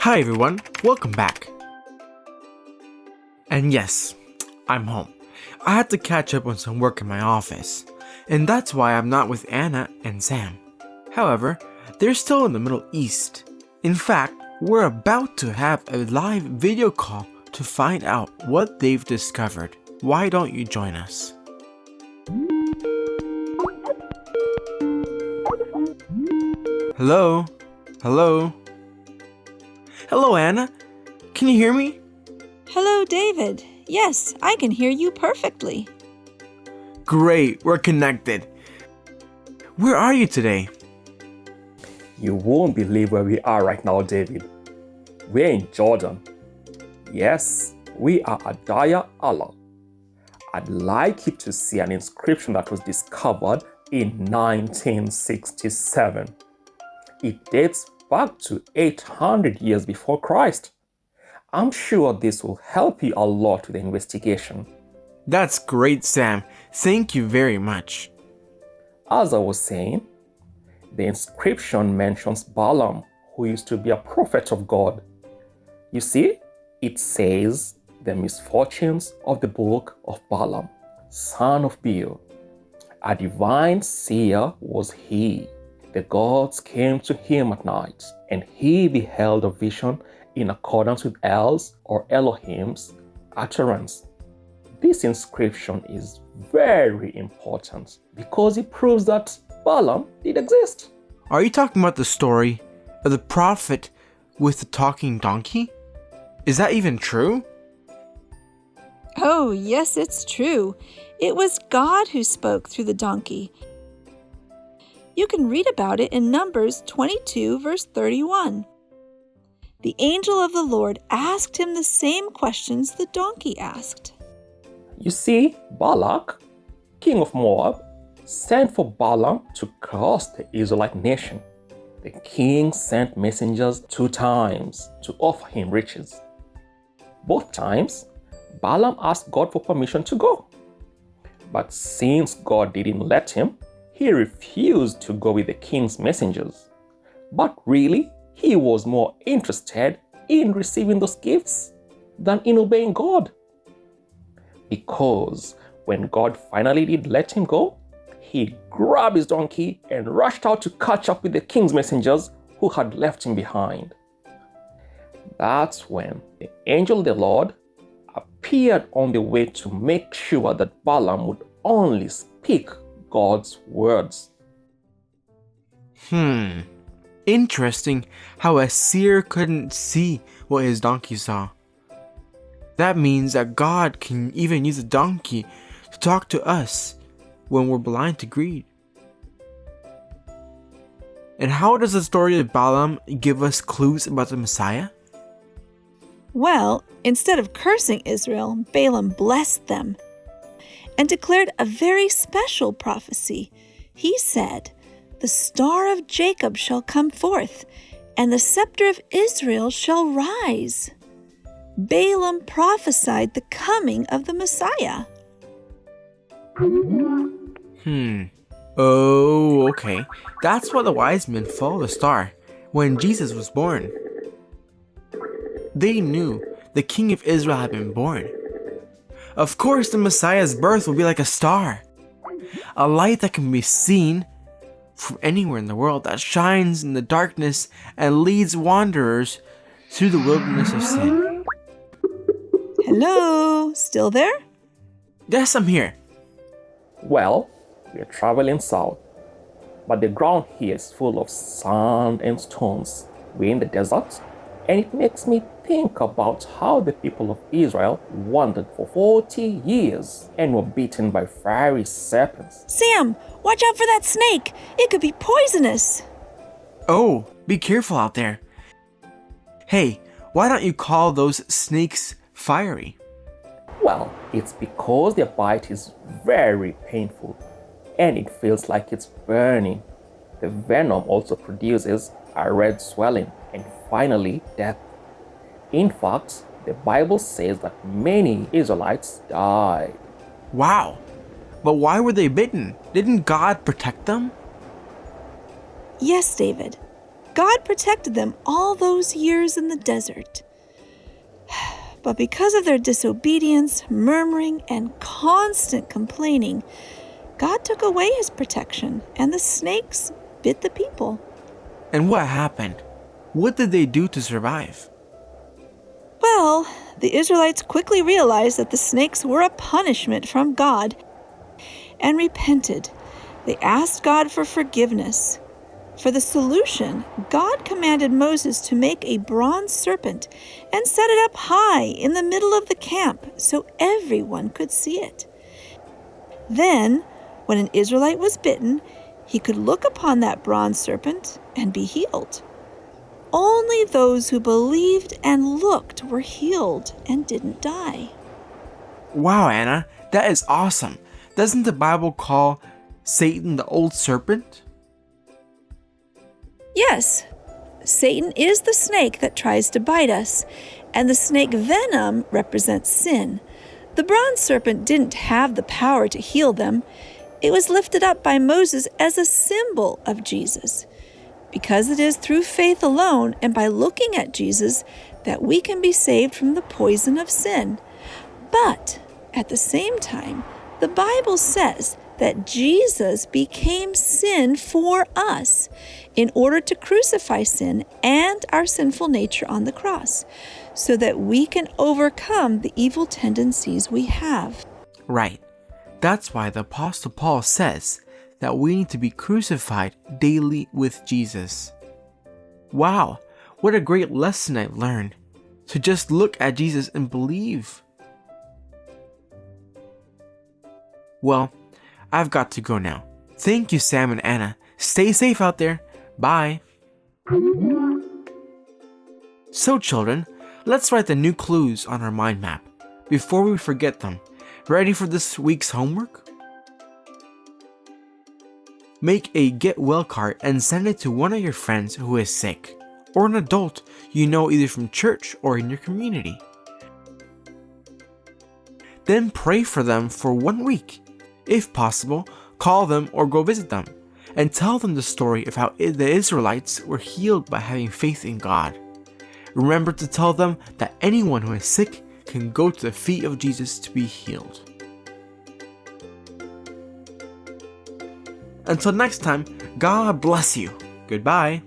Hi everyone, welcome back. And yes, I'm home. I had to catch up on some work in my office, and that's why I'm not with Anna and Sam. However, they're still in the Middle East. In fact, we're about to have a live video call to find out what they've discovered. Why don't you join us? Hello? Hello? Hello, Anna. Can you hear me? Hello, David. Yes, I can hear you perfectly. Great, we're connected. Where are you today? You won't believe where we are right now, David. We're in Jordan. Yes, we are at Dar Allah. I'd like you to see an inscription that was discovered in 1967. It dates back to 800 years before Christ. I'm sure this will help you a lot with the investigation. That's great, Sam. Thank you very much. As I was saying, the inscription mentions Balaam, who used to be a prophet of God. You see, it says, the misfortunes of the book of Balaam, son of Beor. A divine seer was he. The gods came to him at night, and he beheld a vision in accordance with El's or Elohim's utterance. This inscription is very important because it proves that Balaam did exist. Are you talking about the story of the prophet with the talking donkey? Is that even true? Oh, yes, it's true. It was God who spoke through the donkey. You can read about it in Numbers 22, verse 31. The angel of the Lord asked him the same questions the donkey asked. You see, Balak, king of Moab, sent for Balaam to curse the Israelite nation. The king sent messengers 2 times to offer him riches. Both times, Balaam asked God for permission to go. But since God didn't let him, he refused to go with the king's messengers. But really, he was more interested in receiving those gifts than in obeying God. Because when God finally did let him go, he grabbed his donkey and rushed out to catch up with the king's messengers who had left him behind. That's when the angel of the Lord appeared on the way to make sure that Balaam would only speak God's words. Interesting how a seer couldn't see what his donkey saw. That means that God can even use a donkey to talk to us when we're blind to greed. And how does the story of Balaam give us clues about the Messiah? Well, instead of cursing Israel, Balaam blessed them and declared a very special prophecy. He said, "The star of Jacob shall come forth, and the scepter of Israel shall rise." Balaam prophesied the coming of the Messiah. Oh, okay. That's why the wise men followed the star when Jesus was born. They knew the King of Israel had been born. Of course, the Messiah's birth will be like a star, a light that can be seen from anywhere in the world, that shines in the darkness and leads wanderers through the wilderness of sin. Hello, still there? Yes, I'm here. Well, we are traveling south, but the ground here is full of sand and stones. We're in the desert, and it makes me think about how the people of Israel wandered for 40 years and were beaten by fiery serpents. Sam, watch out for that snake. It could be poisonous. Oh, be careful out there. Hey, why don't you call those snakes fiery? Well, it's because their bite is very painful and it feels like it's burning. The venom also produces a red swelling and finally death. In fact, the Bible says that many Israelites died. Wow, but why were they bitten? Didn't God protect them? Yes, David. God protected them all those years in the desert. But because of their disobedience, murmuring, and constant complaining, God took away his protection, and the snakes bit the people. And what happened? What did they do to survive? Well, the Israelites quickly realized that the snakes were a punishment from God and repented. They asked God for forgiveness. For the solution, God commanded Moses to make a bronze serpent and set it up high in the middle of the camp so everyone could see it. Then, when an Israelite was bitten, he could look upon that bronze serpent and be healed. Only those who believed and looked were healed and didn't die. Wow, Anna, that is awesome. Doesn't the Bible call Satan the old serpent? Yes, Satan is the snake that tries to bite us, and the snake venom represents sin. The bronze serpent didn't have the power to heal them. It was lifted up by Moses as a symbol of Jesus. Because it is through faith alone and by looking at Jesus that we can be saved from the poison of sin. But at the same time, the Bible says that Jesus became sin for us in order to crucify sin and our sinful nature on the cross, so that we can overcome the evil tendencies we have. Right. That's why the Apostle Paul says that we need to be crucified daily with Jesus. Wow, what a great lesson I've learned. To just look at Jesus and believe. Well, I've got to go now. Thank you, Sam and Anna. Stay safe out there. Bye. So children, let's write the new clues on our mind map before we forget them. Ready for this week's homework? Make a get well card and send it to one of your friends who is sick, or an adult you know either from church or in your community. Then pray for them for 1 week. If possible, call them or go visit them, and tell them the story of how the Israelites were healed by having faith in God. Remember to tell them that anyone who is sick can go to the feet of Jesus to be healed. Until next time, God bless you. Goodbye.